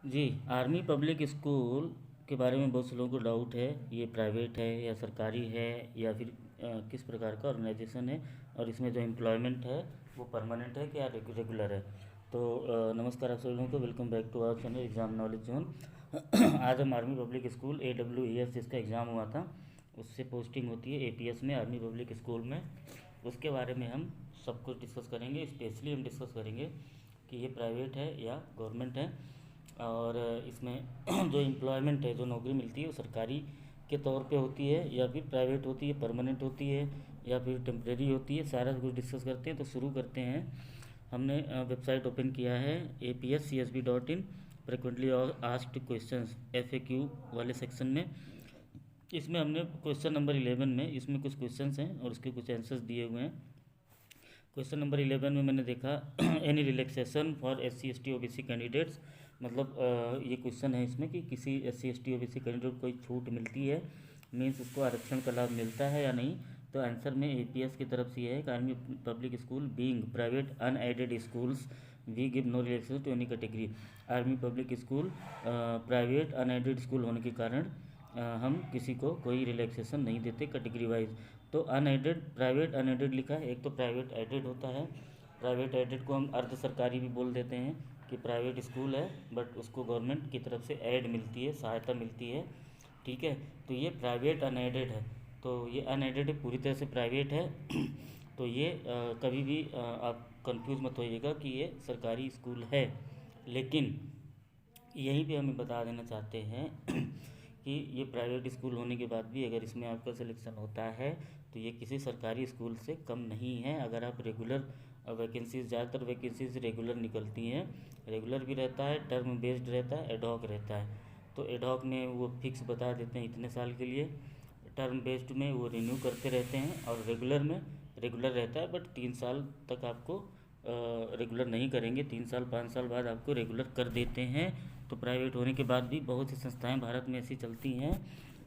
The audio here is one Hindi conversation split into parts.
जी, आर्मी पब्लिक स्कूल के बारे में बहुत से लोगों को डाउट है। ये प्राइवेट है या सरकारी है या फिर किस प्रकार का ऑर्गेनाइजेशन है, और इसमें जो एम्प्लॉयमेंट है वो परमानेंट है क्या रेगुलर है। तो नमस्कार आप सभी लोगों को, welcome back to our channel exam knowledge zone. आज हम आर्मी पब्लिक स्कूल AWES जिसका एग्ज़ाम हुआ था, उससे पोस्टिंग होती है APS में, आर्मी पब्लिक स्कूल में। उसके बारे में हम सब कुछ डिस्कस करेंगे। स्पेशली हम डिस्कस करेंगे कि ये प्राइवेट है या गवर्नमेंट है, और इसमें जो एम्प्लॉयमेंट है, जो नौकरी मिलती है, वो सरकारी के तौर पे होती है या फिर प्राइवेट होती है, परमानेंट होती है या फिर टेम्प्रेरी होती है। सारा कुछ डिस्कस करते हैं। तो शुरू करते हैं। हमने वेबसाइट ओपन किया है APSCSB.in, frequently asked questions FAQ वाले सेक्शन में। इसमें हमने क्वेश्चन नंबर 11 में, इसमें कुछ क्वेश्चंस हैं और उसके कुछ आंसर्स दिए हुए हैं। क्वेश्चन नंबर 11 में मैंने देखा any relaxation for SC ST OBC candidates, मतलब ये क्वेश्चन है इसमें कि किसी SC ST OBC कैंडिडेट को कोई छूट मिलती है, मीन्स उसको आरक्षण का लाभ मिलता है या नहीं। तो आंसर में APS की तरफ से ये है कि army public school being private unaided schools we give no relaxation to any category. Army public school private unaided school होने के कारण हम किसी को कोई रिलैक्सेशन नहीं देते कैटेगरी वाइज। तो अनएडेड, प्राइवेट अनएडेड लिखा है। एक तो प्राइवेट एडेड होता है, प्राइवेट एडेड को हम अर्ध सरकारी भी बोल देते हैं कि प्राइवेट स्कूल है बट उसको गवर्नमेंट की तरफ से एड मिलती है, सहायता मिलती है। ठीक है, तो ये प्राइवेट अनएडेड है। तो ये अनएडेड पूरी तरह से प्राइवेट है। तो ये कभी भी आप कंफ्यूज मत होइएगा कि ये सरकारी स्कूल है। लेकिन यहीं पे हमें बता देना चाहते हैं कि ये प्राइवेट स्कूल होने के बाद भी अगर इसमें आपका सिलेक्शन होता है तो ये किसी सरकारी स्कूल से कम नहीं है। अगर आप रेगुलर वैकेंसीज, ज़्यादातर वैकेंसीज रेगुलर निकलती हैं, रेगुलर भी रहता है, टर्म बेस्ड रहता है, एडहॉक रहता है। तो एडहॉक में वो फिक्स बता देते हैं इतने साल के लिए, टर्म बेस्ड में वो रिन्यू करते रहते हैं, और रेगुलर में रेगुलर रहता है बट 3 साल तक आपको रेगुलर नहीं करेंगे, 3 साल 5 साल बाद आपको रेगुलर कर देते हैं। तो प्राइवेट होने के बाद भी बहुत सी संस्थाएं भारत में ऐसी चलती हैं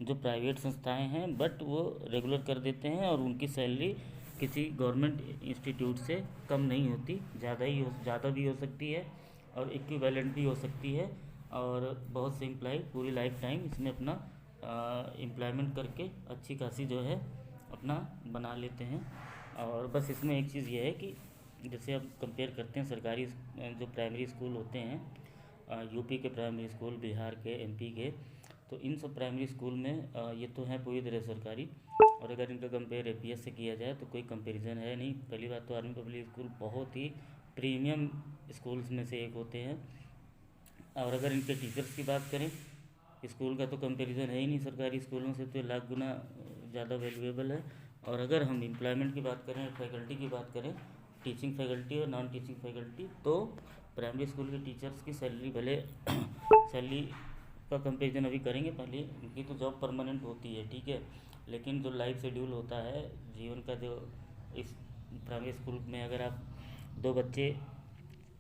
जो प्राइवेट संस्थाएं हैं बट वो रेगुलर कर देते हैं, और उनकी सैलरी किसी गवर्नमेंट इंस्टीट्यूट से कम नहीं होती, ज़्यादा भी हो सकती है और इक्विवेलेंट भी हो सकती है। और बहुत से एम्प्लॉय पूरी लाइफ टाइम इसमें अपना एम्प्लॉयमेंट करके अच्छी खासी जो है अपना बना लेते हैं। और बस इसमें एक चीज़ ये है कि जैसे आप कंपेयर करते हैं सरकारी जो प्राइमरी स्कूल होते हैं, यूपी के प्राइमरी स्कूल, बिहार के, MP के, तो इन सब प्राइमरी स्कूल में ये तो हैं पूरी तरह सरकारी, और अगर इनका कंपेयर APS से किया जाए तो कोई कंपैरिजन है नहीं। पहली बात तो आर्मी पब्लिक स्कूल बहुत ही प्रीमियम स्कूल्स में से एक होते हैं, और अगर इनके टीचर्स की बात करें, स्कूल का तो कंपैरिजन है ही नहीं, सरकारी स्कूलों से तो लाख गुना ज़्यादा वैल्यूएबल है। और अगर हम एम्प्लॉयमेंट की बात करें, फैकल्टी की बात करें, टीचिंग फैकल्टी और नॉन टीचिंग फैकल्टी, तो प्राइमरी स्कूल के टीचर्स की सैलरी भले सैलरी का कंपैरिजन अभी करेंगे, पहले उनकी तो जॉब परमानेंट होती है, ठीक है, लेकिन जो लाइफ शेड्यूल होता है जीवन का, जो इस प्राइमरी स्कूल में अगर आप दो बच्चे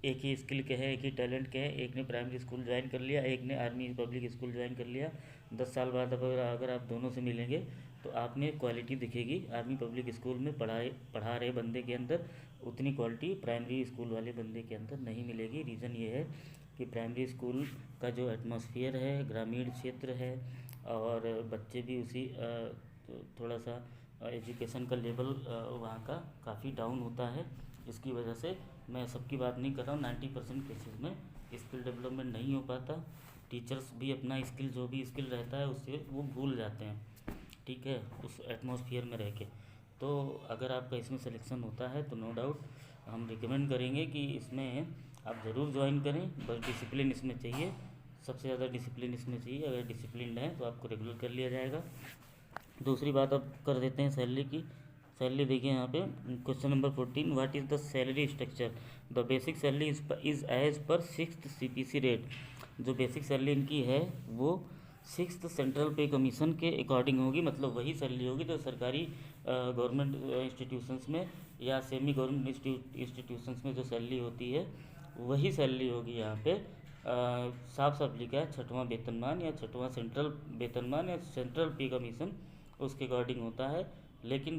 एक ही स्किल के हैं, एक ही टैलेंट के हैं, एक ने प्राइमरी स्कूल ज्वाइन कर लिया, एक ने आर्मी पब्लिक स्कूल ज्वाइन कर लिया, 10 साल बाद अगर आप दोनों से मिलेंगे तो आप में क्वालिटी दिखेगी। आर्मी पब्लिक स्कूल में पढ़ा रहे बंदे के अंदर उतनी क्वालिटी प्राइमरी स्कूल वाले बंदे के अंदर नहीं मिलेगी। रीज़न ये है कि प्राइमरी स्कूल का जो एटमॉस्फेयर है ग्रामीण क्षेत्र है, और बच्चे भी उसी थोड़ा सा एजुकेशन का लेवल वहाँ का काफ़ी डाउन होता है। इसकी वजह से मैं सबकी बात नहीं कर रहा हूँ, 90% केसेस में स्किल डेवलपमेंट नहीं हो पाता। टीचर्स भी अपना स्किल, जो भी स्किल रहता है उससे वो भूल जाते हैं, ठीक है, उस एटमॉस्फेयर में रह के। तो अगर आपका इसमें सिलेक्शन होता है तो नो डाउट हम रिकमेंड करेंगे कि इसमें आप ज़रूर ज्वाइन करें। बस डिसिप्लिन इसमें चाहिए, सबसे ज़्यादा डिसिप्लिन इसमें चाहिए। अगर डिसिप्लिन है तो आपको रेगुलर कर लिया जाएगा। दूसरी बात अब कर देते हैं सैलरी की। सैलरी देखिए यहाँ पे question number 14, what is the salary structure. The basic salary is as per 6th CPC rate. जो बेसिक सैलरी इनकी है वो 6th सेंट्रल पे कमीशन के अकॉर्डिंग होगी, मतलब वही सैलरी होगी जो सरकारी गवर्नमेंट इंस्टीट्यूशंस में या सेमी गवर्नमेंट इंस्टीट्यूशंस में जो सैलरी होती है वही सैलरी होगी यहाँ पे। साफ साफ लिखा है 6वां वेतनमान या 6वां सेंट्रल वेतनमान या सेंट्रल पे कमीशन, उसके अकॉर्डिंग होता है। लेकिन जो